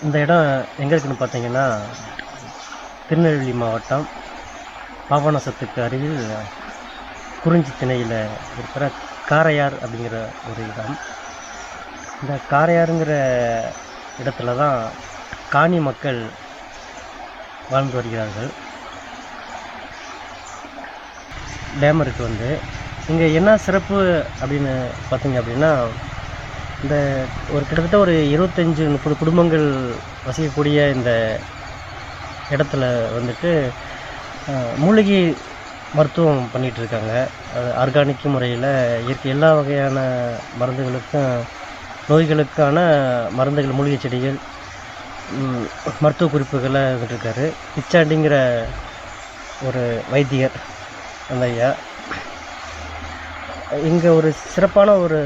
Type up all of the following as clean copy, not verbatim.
இந்த இடம் எங்கே இருக்குன்னு பார்த்தீங்கன்னா, திருநெல்வேலி மாவட்டம் பாபநாசத்துக்கு அருகில் குறிஞ்சி திணையில் இருக்கிற காரையார் அப்படிங்கிற ஒரு இடம். இந்த காரையாருங்கிற இடத்துல தான் காணி மக்கள் வாழ்ந்து வருகிறார்கள். டேம் இருக்குது. இங்கே என்ன சிறப்பு அப்படின்னு பார்த்தீங்க அப்படின்னா, இந்த கிட்டத்தட்ட ஒரு 25-30 குடும்பங்கள் வசிக்கக்கூடிய இந்த இடத்துல மூலிகை மருத்துவம் பண்ணிகிட்ருக்காங்க. ஆர்கானிக் முறையில் இயற்கை எல்லா வகையான மருந்துகளுக்கும், நோய்களுக்கான மருந்துகள், மூலிகை செடிகள், மருத்துவ குறிப்புகளை இருக்கார். பிச்சாண்டிங்கிற ஒரு வைத்தியர் அந்த ஐயா. இங்கே ஒரு சிறப்பான ஒரு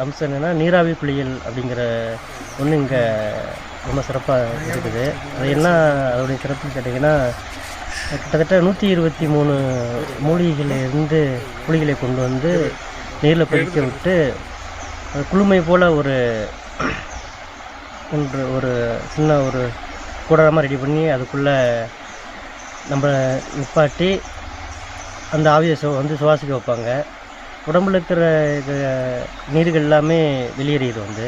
அம்சம் என்னென்னா, நீராவி குளியல் அப்படிங்கிற ஒன்று இங்கே ரொம்ப சிறப்பாக இருக்குது. அது என்ன அதோடைய சிறப்புன்னு கேட்டிங்கன்னா, கிட்டத்தட்ட 123 மூலிகைகளிலிருந்து மூலிகளை கொண்டு வந்து நீரில் கொதிக்க விட்டு குளுமை போல் ஒரு சின்ன ஒரு கூடாரமாக ரெடி பண்ணி அதுக்குள்ளே நம்ம நிப்பாட்டி அந்த ஆவியை சுவாசிக்க வைப்பாங்க. உடம்புல இருக்கிற நீர்கள் எல்லாமே வெளியேறியது.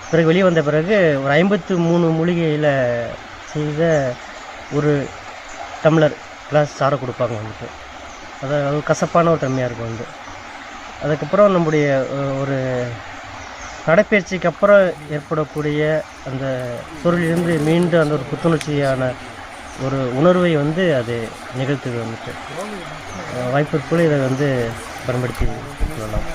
பிறகு வெளியே வந்த பிறகு ஒரு 53 மூலிகையில் செய்த ஒரு டம்ளர் கிளாஸ் சாரை கொடுப்பாங்க. அது கசப்பான ஒரு தன்மையாக இருக்கும். அதுக்கப்புறம் நம்முடைய ஒரு நடைப்பயிற்சிக்கு அப்புறம் ஏற்படக்கூடிய அந்த பொருளிலிருந்து மீண்டும் அந்த ஒரு புத்துணர்ச்சியான ஒரு உணர்வை அது நிகழ்த்துது. வாய்ப்பு இருக்குள்ள இதை பயன்படுத்தி கொள்ளலாம்.